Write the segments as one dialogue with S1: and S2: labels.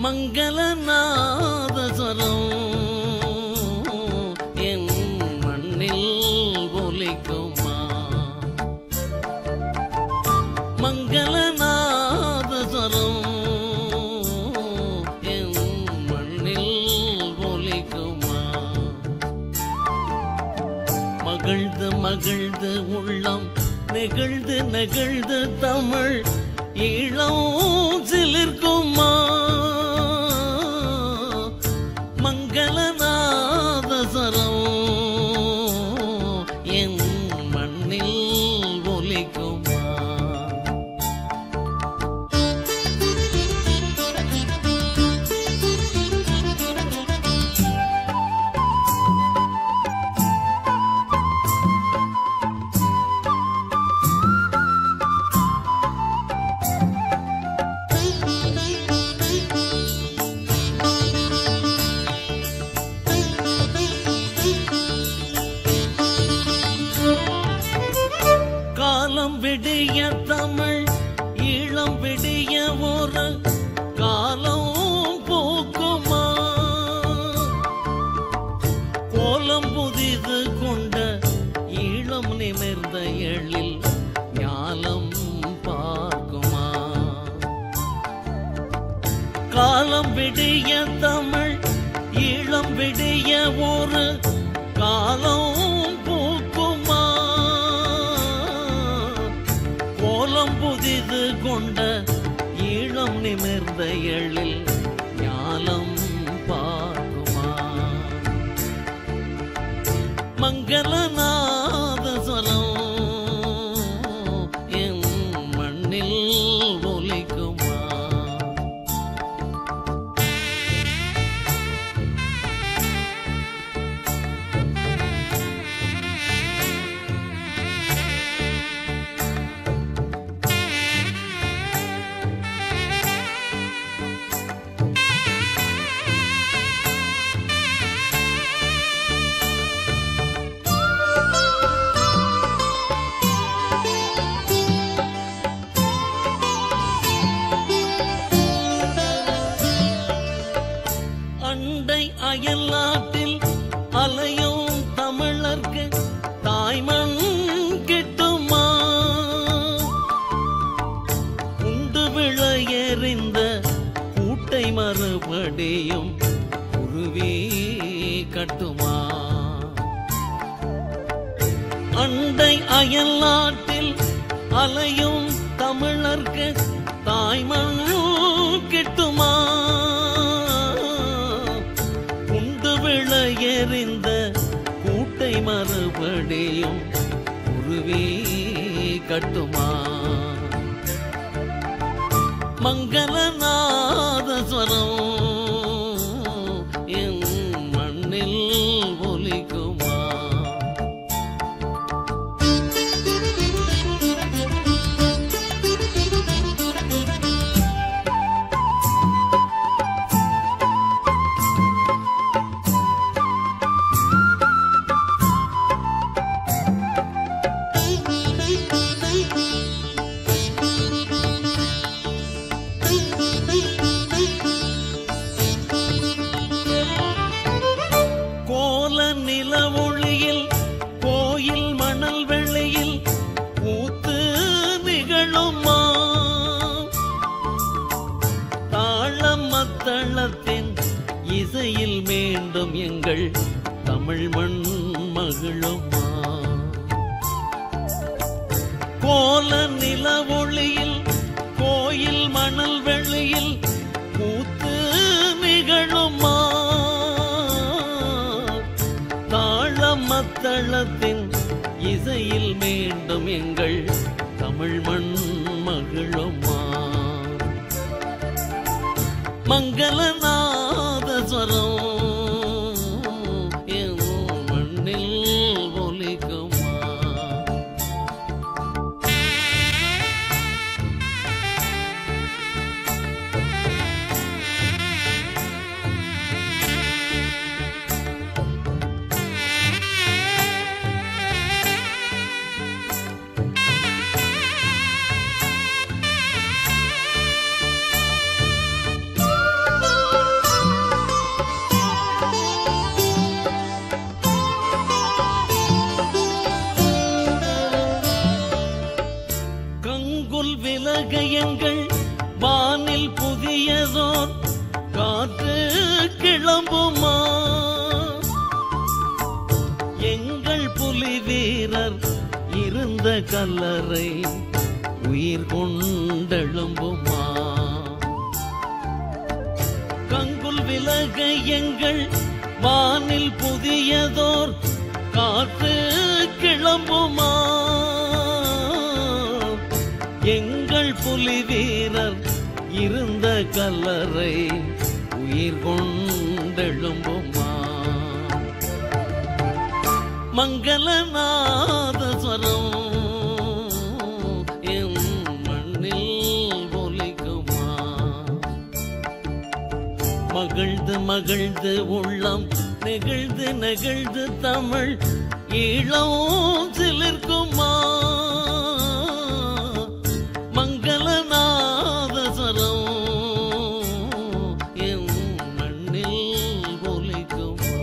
S1: மங்களநாதஸ்வரம் என் மண்ணில் ஒலிக்குமா? மங்களநாதஸ்வரம் என் மண்ணில் ஒலிக்குமா? மகிழ்ந்து மகிழ்ந்து உள்ளம் நெகிழ்ந்து நெகிழ்ந்து தமிழ் ஈழம் சிலிர்க்குமா? மங்களநாதஸ்வரம் என் மண்ணில் ஒலிக்குமா? காலம் விடிய தமிழ் ஈழம் விடிய ஒரு காலம் போக்குமா? கோலம் புதிது கொண்ட ஈழம் நிமிர்ந்த எழில் ஞாலம் பார்க்குமா? காலம் விடிய தமிழ் ஈழம் விடிய ஒரு காலம் போக்குமா? கோலம் புதிது கொண்ட ஈழம் நிமிர்ந்த எழில் ஞாலம் பார்க்குமா? மங்களநாதஸ்வரம் என் மண்ணில் ஒலிக்குமா? அண்டை அயல் நாட்டில் அலையும் தமிழர்க்கு தாய்மண் கிட்டுமா? உண்டு விளையறிந்த கூட்டை மறுபடியும் உருவி கட்டுமா? அண்டை அயல் நாட்டில் அலையும் தமிழர்க்கு தாய்மண் கிட்டுமா? விளையறிந்த கூட்டை மறுபடியும் உருவி கட்டுமா? மங்களநாதஸ்வரம் என் மண்ணில் ஒலிக்குமா? கோல நில ஒளியில் கோயில் மணல் வெள்ளையில் கூத்து நிகழுமா? தாளம் மத்தளத்தின் இசையில் மீண்டும் எங்கள் தமிழ் மண் மகிழுமா? கோல நில ஒளியில் கோயில் மணல் வெள்ளையில் கூத்து நிகழுமா? மத்தளத்தின் இசையில் மீண்டும் எங்கள் தமிழ் மண் மகிழுமா? மங்களநாதஸ்வரம் என் மண்ணில் ஒலிக்குமா? இருந்த கல்லறை உயிர் கொண்டெழும்புமா? கங்குல் விலக எங்கள் வானில் புதியதோர் காற்று கிளம்புமா? எங்கள் புலி வீரர் இருந்த கல்லறை உயிர் கொண்டெழும்புமா? மங்களநாதஸ்வரம் என் மண்ணில் ஒலிக்குமா? மகிழ்ந்து மகிழ்ந்து உள்ளம் நெகிழ்ந்து நெகிழ்ந்து தமிழ் ஈழம் சிலிர்க்குமா? மங்களநாதஸ்வரம் என் மண்ணில் ஒலிக்குமா?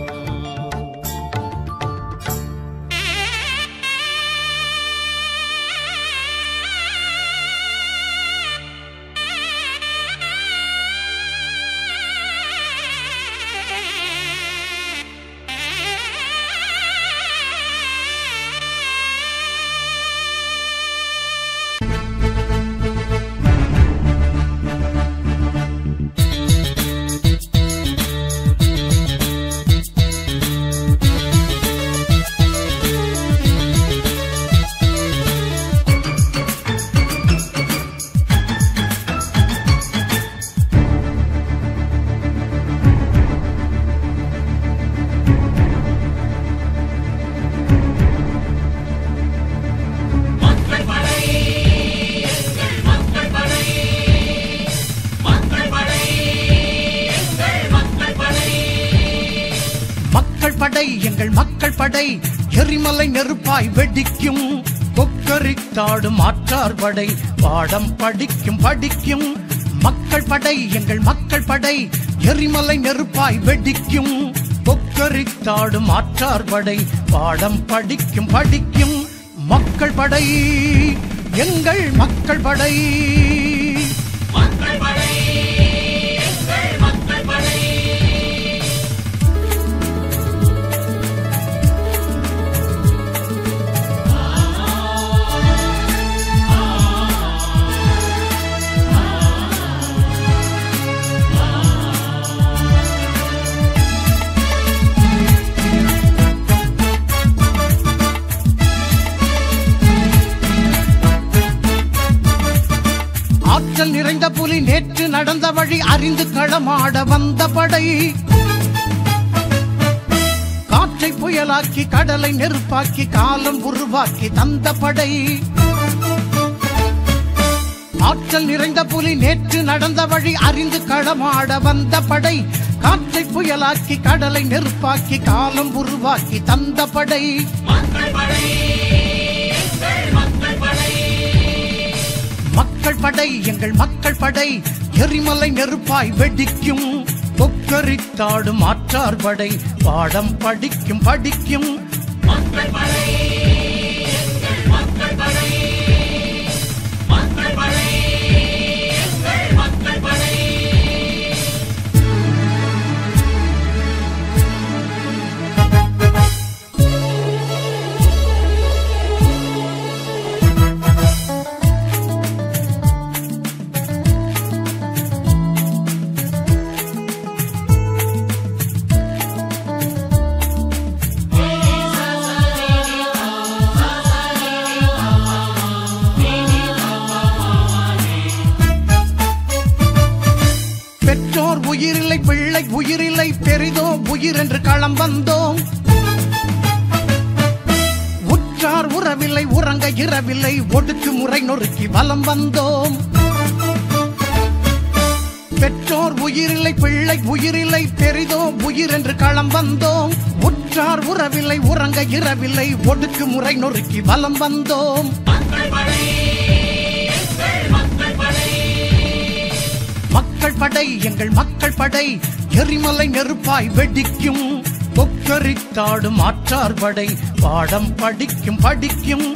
S2: எங்கள் மக்கள் படை எரிமலை நெருப்பாய் வெடிக்கும், கொக்கரித்தாடும் ஆற்றார் படை பாடம் படிக்கும் படிக்கும். மக்கள் படை எங்கள் மக்கள் படை எரிமலை நெருப்பாய் வெடிக்கும், கொக்கரித்தாடும் ஆற்றார் படை பாடம் படிக்கும் படிக்கும். மக்கள் படை எங்கள் மக்கள் படை நிறைந்த புலி நேற்று நடந்த வழி அறிந்து களமாட வந்த படை, காற்றை புயலாக்கி கடலை நெருப்பாக்கி காலம் உருவாக்கி தந்த படை. ஆற்றல் நிறைந்த புலி நேற்று நடந்த வழி அறிந்து களமாட வந்த படை, காற்றை புயலாக்கி கடலை நெருப்பாக்கி காலம் உருவாக்கி தந்த படை. மக்கள் படை எங்கள் மக்கள் படை எரிமலை நெருப்பாய் வெடிக்கும், கொக்கரித்தாடும் ஆற்றார் படை பாடம் படிக்கும் படிக்கும். பெற்றோர் உயிரில்லை பிள்ளை உயிரில்லை பெரிதோ உயிர் என்று களம் வந்தோம், உற்றார் உறவில்லை உறங்க இரவில்லை ஒடுக்கு முறை நொறுக்கி வலம் வந்தோம். பெற்றோர் உயிரில்லை பிள்ளை உயிரில்லை பெரிதோ உயிர் என்று களம் வந்தோம், உற்றார் உறவில்லை உறங்க இரவில்லை ஒடுக்கு முறை நொறுக்கி வலம் வந்தோம். மக்கள் படை எங்கள் மக்கள் படை எரிமலை நெருப்பாய் வெடிக்கும், கொக்கரித்தாடும் ஆற்றார் படை பாடம் படிக்கும் படிக்கும்.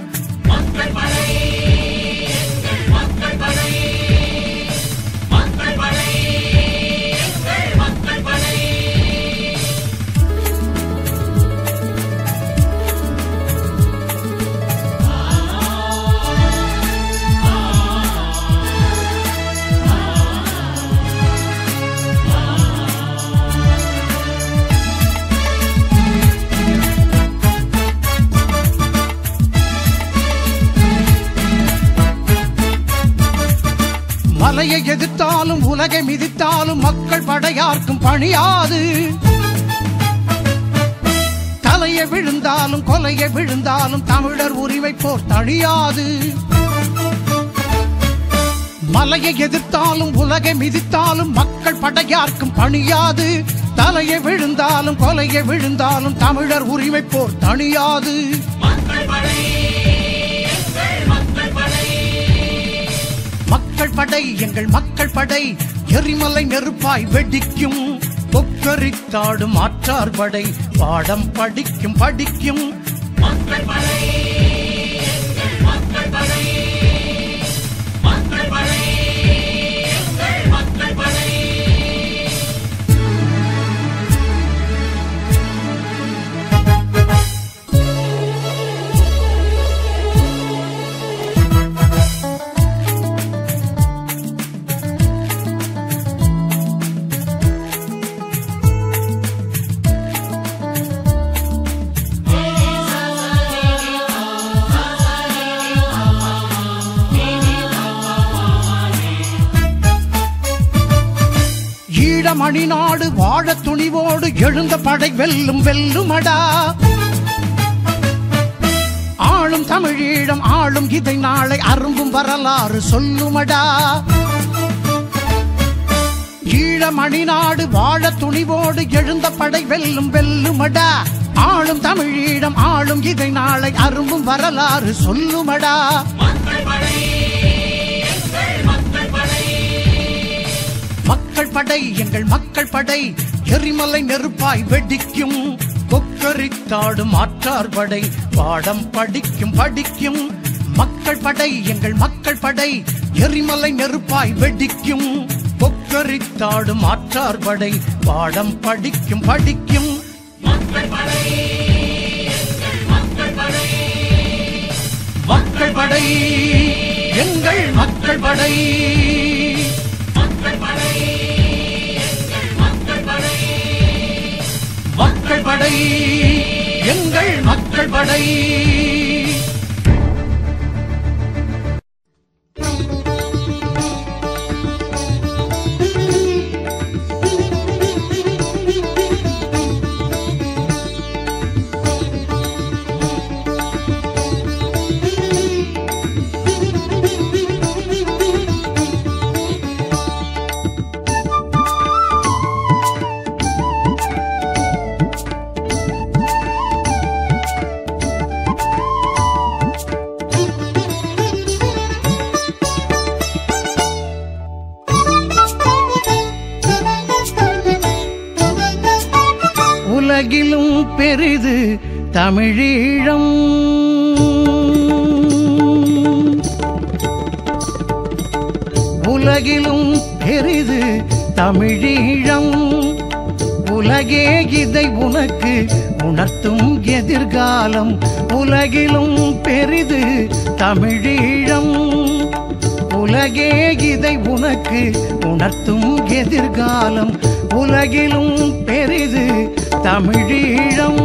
S2: எதிர்த்தாலும் உலகை மிதித்தாலும் மக்கள் படையார்க்கும் பணியாது. தலையை விழுந்தாலும் கொலையை விழுந்தாலும் தமிழர் உரிமை போர் தணியாது. மலையை எதிர்த்தாலும் உலகை மிதித்தாலும் மக்கள் படையார்க்கும் பணியாது. தலையை விழுந்தாலும் கொலையை விழுந்தாலும் தமிழர் உரிமை போர் தணியாது. மக்கள் படை எங்கள் மக்கள் படை எரிமலை நெருப்பாய் வெடிக்கும். கொக்கரித்தாடும் ஆற்றார் படை பாடம் படிக்கும் படிக்கும். மணிநாடு வாழ துணிவோடு எழுந்த படை வெல்லும் வெல்லுமடா. ஆளும் தமிழீழம் ஆளும் இதை நாளை அரும்பும் வரலாறு சொல்லுமடா. ஈழ மணிநாடு வாழ துணிவோடு எழுந்த படை வெல்லும் வெல்லுமடா. ஆளும் தமிழீழம் ஆளும் இதை நாளை அரும்பும் வரலாறு சொல்லுமடா. மக்கள் படை எங்கள் மக்கள் படை எரிமலை நெருப்பாய் வெடிக்கும். கொக்கரித்தாடும் ஆற்றார் படை பாடம் படிக்கும் படிக்கும். மக்கள் படை எங்கள் மக்கள் படை எரிமலை நெருப்பாய் வெடிக்கும். கொக்கரித்தாடும் ஆற்றார் படை பாடம் படிக்கும் படிக்கும். மக்கள் படை எங்கள் மக்கள் படை மக்கள் படை எங்கள் மக்கள் படை. உலகிலும் பெரிது தமிழீழம். உலகிலும் பெரிது தமிழீழம். உலகே இதை உனக்கு உணர்த்தும் எதிர்காலம். உலகிலும் பெரிது தமிழீழம். உலகே இதை உனக்கு உணர்த்தும் எதிர்காலம். உலகிலும் பெரிது தமிழீழம்.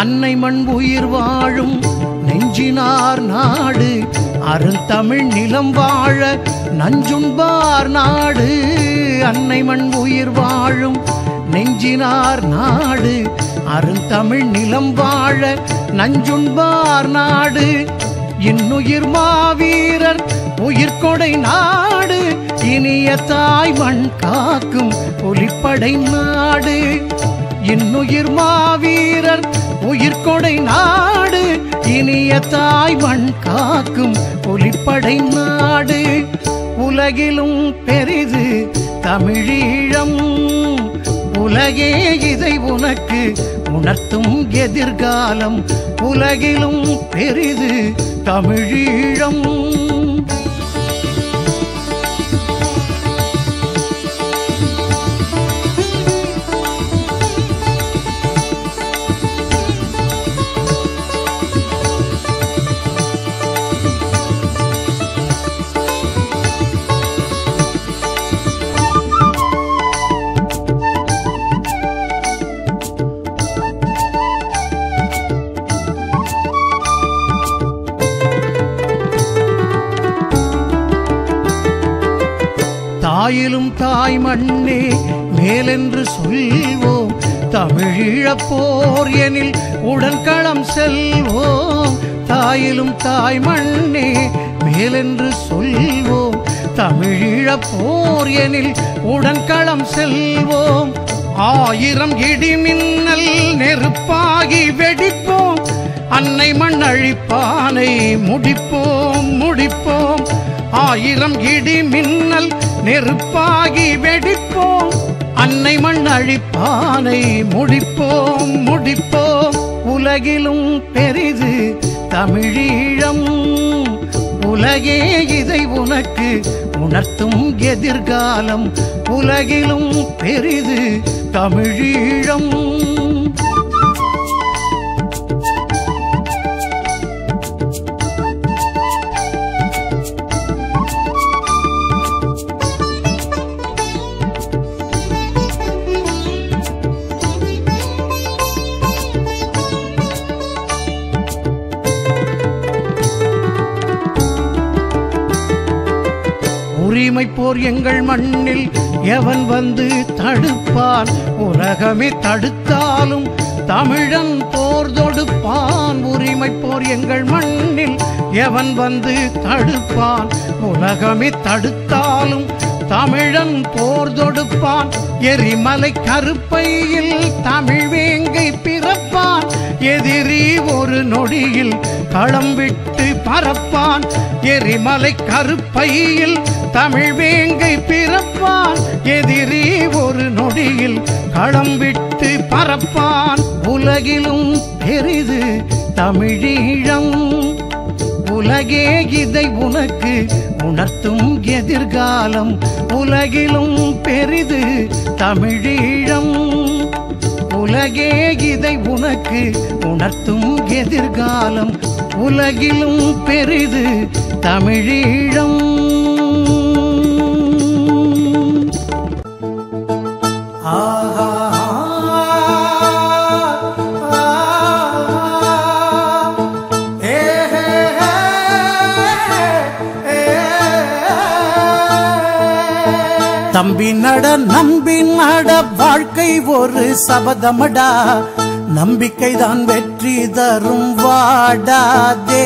S2: அன்னை மண் உயிர் வாழும் நெஞ்சினார் நாடு. அருந்தமிழ் நிலம் வாழ நஞ்சுண்பார் நாடு. அன்னை மண் உயிர் வாழும் நெஞ்சினார் நாடு. அருந்தமிழ் நிலம் வாழ நஞ்சுண்பார் நாடு. இன்னுயிர் மாவீரர் உயிர்கொடை நாடு. இனிய தாய் மண் காக்கும் புலிப்படை நாடு. இன்னுயிர் மாவீரர் உயிர்கொடை நாடு. இனிய தாய் மண் காக்கும் புலிப்படை நாடு. உலகிலும் பெரிது தமிழீழம். உலகே இதை உனக்கு உணர்த்தும் எதிர்காலம். உலகிலும் பெரிது தமிழீழம். ஆயிலும் தாய் மண்ணே மேலென்று சொல்வோம். தமிழீழப்போர் எனில் உடன்களம் செல்வோம். தாயிலும் தாய் மண்ணே மேலென்று சொல்வோம். தமிழீழப்போர் எனில் உடன்களம் செல்வோம். ஆயிரம் இடிமின்னல் நெருப்பாகி வெடிப்போம். அன்னை மண் அழிப்பானை முடிப்போம் முடிப்போம். ஆயிரம் இடிமின்னல் நெருப்பாகி வெடிப்போம். அன்னை மண் அழிப்பானை முடிப்போம் முடிப்போம். உலகிலும் பெரிது தமிழீழம். உலகே இதை உனக்கு உணர்த்தும் எதிர்காலம். உலகிலும் பெரிது தமிழீழம். உரிமை போர் எங்கள் மண்ணில் எவன் வந்து தடுப்பான்? உலகமே தடுத்தாலும் தமிழன் போர் தொடுப்பான். உரிமை போர் எங்கள் மண்ணில் எவன் வந்து தடுப்பான்? உலகமே தடுத்தாலும் தமிழன் போர் தொடுப்பான். எரிமலை கருப்பையில் தமிழ் வேங்கை பிறப்பான். எதிரி ஒரு நொடியில் களம் விட்டு பறப்பான். எரிமலை கருப்பையில் தமிழ் வேங்கை பிறப்பான். எதிரி ஒரு நொடியில் களம் விட்டு பறப்பான். உலகிலும் பெரிது தமிழீழம். உலகே இதை உனக்கு உணர்த்தும் எதிர்காலம். உலகிலும் பெரிது தமிழீழம். உலகே இதை உனக்கு உணர்த்தும் எதிர்காலம். உலகிலும் பெரிது தமிழீழம். தம்பி நட நம்பி நட வாழ்க்கை ஒரு சபதமடா. நம்பிக்கைதான் வெற்றி தரும் வாடாதே.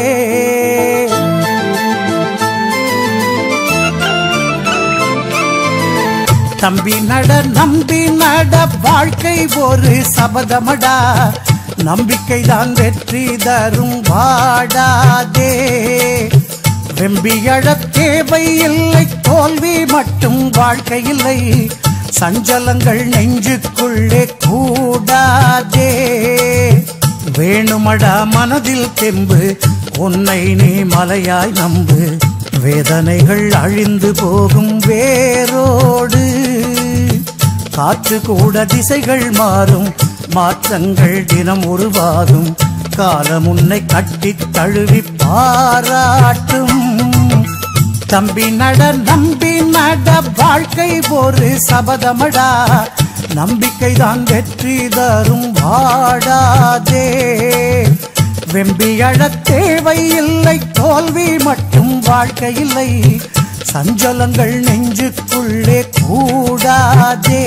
S2: தம்பி நட நம்பி நட வாழ்க்கை ஒரு சபதமடா. நம்பிக்கைதான் வெற்றி தரும் வாடாதே. வெம்பி எழத் தேவை இல்லை, தோல்வி மட்டும் வாழ்க்கை இல்லை. சஞ்சலங்கள் நெஞ்சுக்குள்ளே கூடாதே. வேணுமடா மனதில் தெம்பு, உன்னை நீ மலையாய் நம்பு. வேதனைகள் அழிந்து போகும் வேரோடு. காற்று கூட திசைகள் மாறும், மாற்றங்கள் தினம் உருவாகும். காலம் உன்னை கட்டி தழுவி பாராட்டும். தம்பி நட நம்பி நட வாழ்க்கை ஒரு சபதமடா. நம்பிக்கைதான் வெற்றி தரும் வாடாதே. வெம்பி எழத் தேவை இல்லை, தோல்வி மட்டும் வாழ்க்கை இல்லை. சஞ்சலங்கள் நெஞ்சுக்குள்ளே கூடாதே.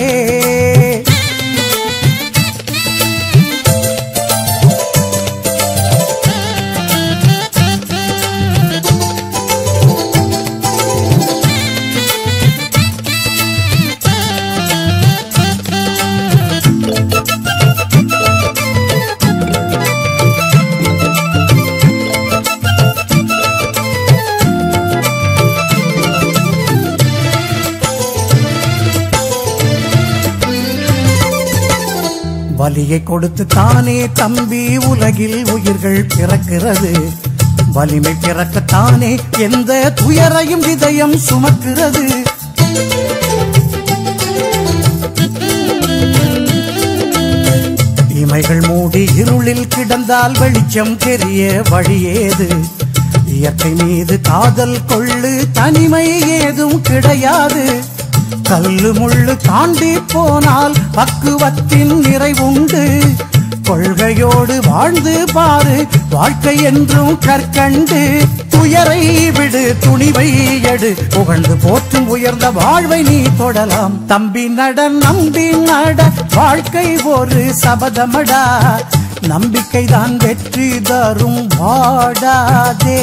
S2: வலியை கொடுத்து தானே தம்பி உலகில் உயிர்கள் பிறக்கிறது. வலிமை பிறக்கத்தானே எந்த துயரையும் இதயம் சுமக்கிறது. இமைகள் மூடி இருளில் கிடந்தால் வெளிச்சம் தெரிய வழியேது. இயற்கை மீது காதல் கொள்ளு, தனிமை ஏதும் கிடையாது. கல்லு முள்ளு தாண்டி போனால் பக்குவத்தின் நிறைவுண்டு. கொள்கையோடு வாழ்ந்து பாரு, வாழ்க்கை என்றும் கற்கண்டு. துயரை விடு துணிவை எடு புகழ்ந்து போற்றும் உயர்ந்த வாழ்வை நீ தொடலாம் தம்பி நட நம்பி நட வாழ்க்கை ஒரு சபதமடா நம்பிக்கைதான் வெற்றி தரும் வாடாதே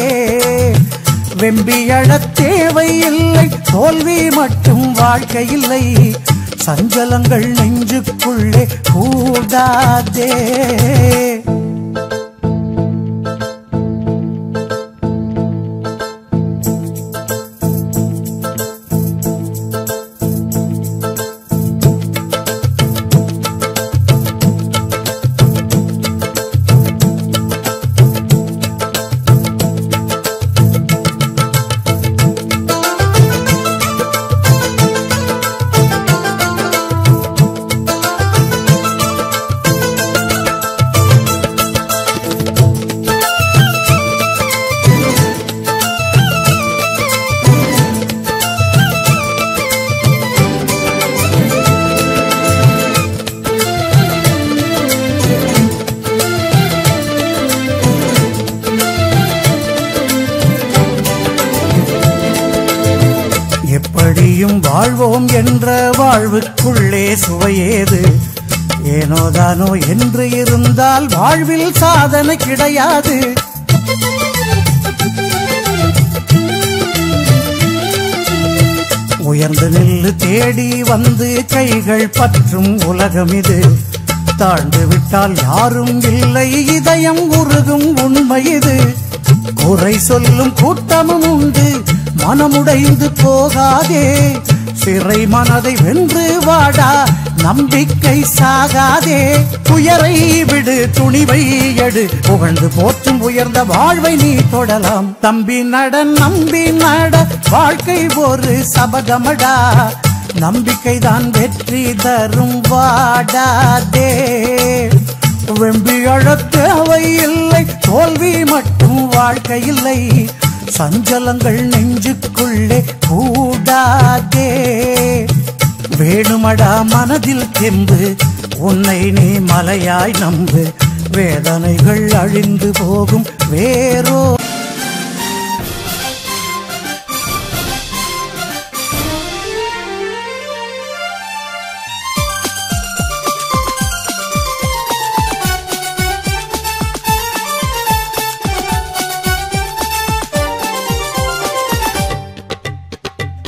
S2: வெம்பியட தேவையில்லை தோல்வி மட்டும் வாழ்க்கை இல்லை சஞ்சலங்கள் நெஞ்சுக்குள்ளே கூடாதே எப்படியும் வாழ்வோம் என்ற வாழ்வுக்குள்ளே சுவையேது ஏனோதானோ என்று இருந்தால் வாழ்வில் சாதனை கிடையாது உயர்ந்து நில்லு தேடி வந்து கைகள் பற்றும் உலகம் இது தாழ்ந்து விட்டால் யாரும் இல்லை இதயம் உருகும் உண்மை இது குறை சொல்லும் கூட்டமும் உண்டு மனமுடைந்து போகாதே சிறை மனதை வென்று வாடா நம்பிக்கை சாகாதே துயரை விடு துணிவை எடு புகழ்ந்து போற்றும் உயர்ந்த வாழ்வை நீ தொடலாம் தம்பி நட நம்பி நட வாழ்க்கை ஒரு சபதமடா நம்பிக்கைதான் வெற்றி தரும் வாடாதே வெம்பி அழத் தேவையில்லை தோல்வி மட்டும் வாழ்க்கை இல்லை சஞ்சலங்கள் நெஞ்சுக்குள்ளே கூடாதே வேணுமடா மனதில் தெம்பு உன்னை நீ மலையாய் நம்பு வேதனைகள் அழிந்து போகும் வேறோ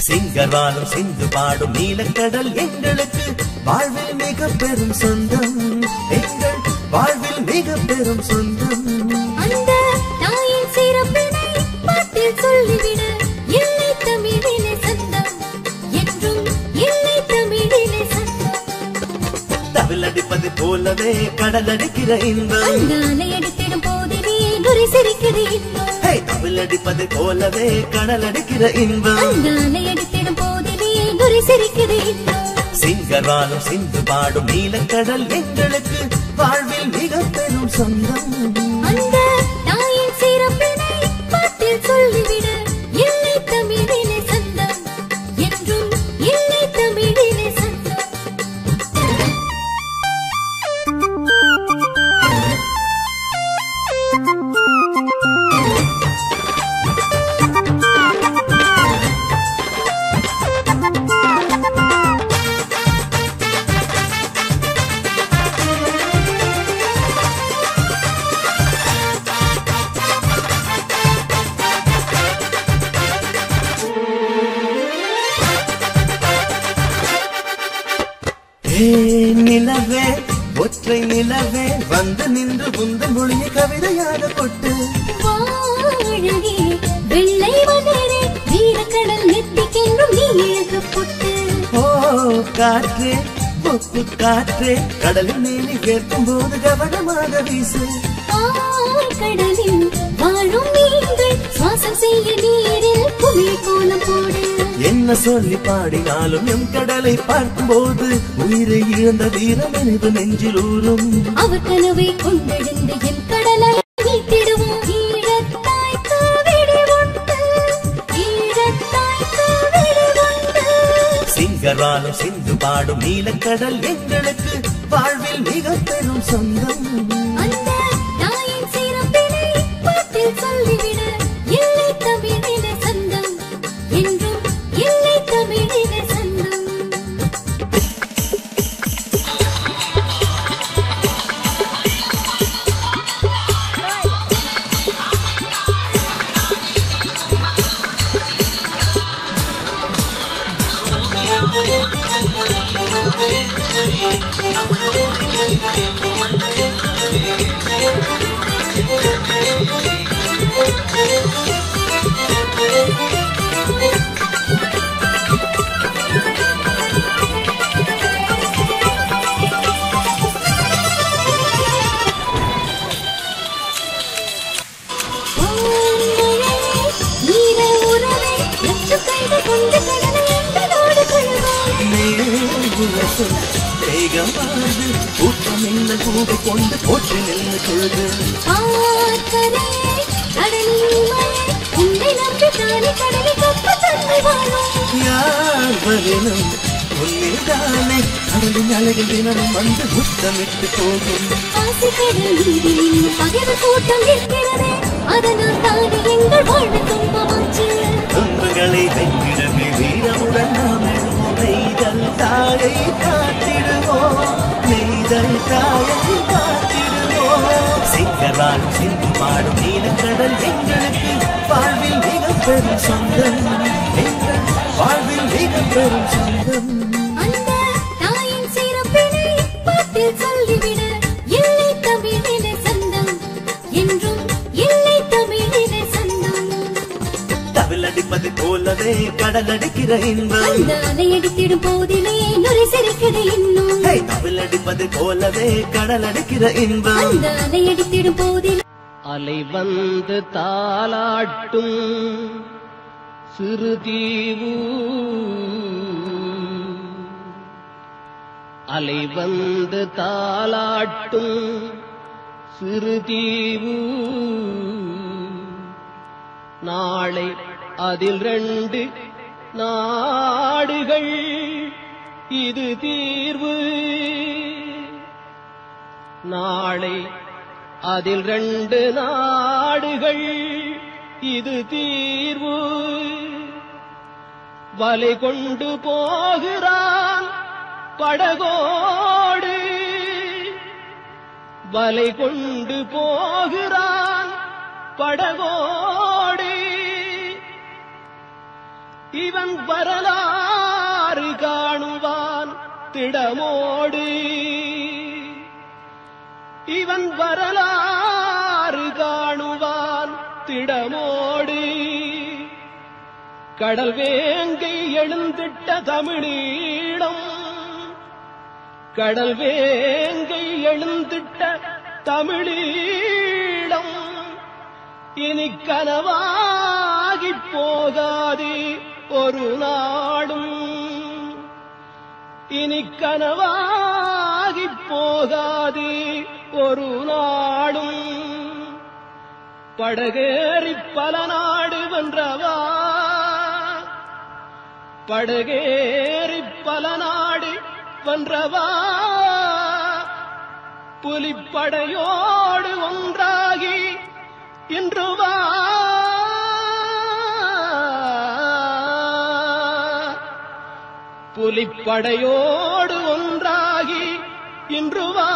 S3: சிங்கர்வாலும் சிந்து பாடும் நீலக்கடல் எங்களுக்கு வாழ்வில் மிக பெரும் சொந்தம் எங்கள் வாழ்வில் மிக பெரும் சொந்தம்
S4: அந்த தாயின் சிறப்பினை பாட்டில் சொல்லிவிட இல்லை தமிழிலே சந்தம் என்றும் இல்லை தமிழிலே சந்தம்
S3: தவிலடிப்பது போலவே கடல் அடிக்கிற இன்பம்
S4: அந்த அலை அடித்திடும் போதிலே நுரை சிரிக்குது இன்பம்
S3: தவிலடிப்பது போலவே கடல் அடிக்கிற இன்பம்
S4: அந்த அலை அடித்திடும் போதிலே நுரை சிரிக்குது இன்பம்
S3: சிங்கர்வாலும் சிந்து பாடும் நீலக்கடல் எங்களுக்கு வாழ்வில் மிக பெரும் சொந்தம்
S4: அந்த தாயின் சிறப்பினை பாட்டில் சொல்லிவிட இல்லை தமிழிலே சந்தம் என்றும் இல்லை தமிழிலே சந்தம்
S3: நிலவே ஒற்றை நிலவே வந்து நின்று புந்த மொழியை கவிதையாக கொட்டு
S4: வாழகே வெள்ளை மலரே வீரக்கடல் நெத்திக்கென்றும் நீ அழகு பொட்டு
S3: ஓ காற்றே ஒப்பு காற்றே கடலின் மேலே கேட்கும் போது கவனமாக வீசு
S4: கடலில் வாழும் நீங்கள் சுவாசம் செய்ய நீரில் குமிழ் கோலம் போடு
S3: என்ன சொல்லி பாடினாலும் எம் கடலை பார்க்கும் போது உயிரை இழந்த வீரம் எனது நெஞ்சில் ஊறும்
S4: அவர் கனவை கொண்டெழுந்த என் கடலை மீட்டிடுவோம் ஈழத்தாய்க்கு விடி உண்டு ஈழத்தாய்க்கு விடி உண்டு
S3: சிங்கர்வாலும் சிந்து பாடும் நீலக்கடல் எங்களுக்கு வாழ்வில் மிக பெரும் சொந்தம்
S4: அந்த தாயின் சிறப்பினை பாட்டில் சொல்லிவிட இல்லை
S3: கூட்டம் என்ன கூடு கொண்டு போட்டு நின்று கொள்து யார் வரணும் உன்னில்தானே கடலின் அழகில் தினமும் வந்து முத்தமிட்டு போகும்
S4: கூட்டம் இருக்கிறதே அதனால் தானே எங்கள் வாழ்வு துன்பமாச்சு
S3: துன்பங்களை வெற்றிடமே வீரமுடன் நாம் நெய்தல் தாயை காத்திடுவோம் நெய்தல் தாயை காத்திடுவோம் சிங்கரால் சிந்து பாடும் நீலக்கடல் எங்களுக்கு வாழ்வில் மிக பெரும் சொந்தம் எங்கள் வாழ்வில் மிக பெரும் சொந்தம்
S4: அந்த தாயின் சிறப்பினை பாட்டில் சொல்லிவிட இல்லை தமிழிலே சொந்தம் என்றும் இல்லை தமிழிலே சொந்தம்
S3: தவில் அடிப்பது போலவே கடல் அடிக்கிற இன்பம்
S4: அந்த அலையடித்திடும் போதிலே நுரை சிரிக்குது இன்னும்
S3: தவில் அடிப்பது போலவே கடல் அடிக்கிற இன்பம்
S4: அந்த அலையடித்திடும் போதிலே
S1: அலை வந்து தாலாட்டும் சிறுதீவு அலை வந்து தாலாட்டும் சிறுதீவு நாளை அதில் 2 நாடுகள் இது தீர்வு நாளை அதில் 2 நாடுகள் இது தீர்வு வலை கொண்டு போகிறான் படகோடு வலை கொண்டு போகிறான் படகோடு இவன் வரலாறு காணுவான் திடமோடு இவன் வரலாறு காணுவான் திடமோடு கடல் வேங்கை எழுந்திட்ட தமிழீழம் கடல் வேங்கை எழுந்திட்ட தமிழீழம் இனி கனவாகிப் போகாது ஒரு நாடும் இனி கனவாகிப் போகாது ஒரு நாடும் படகேறி பல நாடு வென்றவா படகேறி பல நாடு வென்றவா புலிப்படையோடு ஒன்றாகி இன்று வா புலிப்படையோடு ஒன்றாகி இன்று வா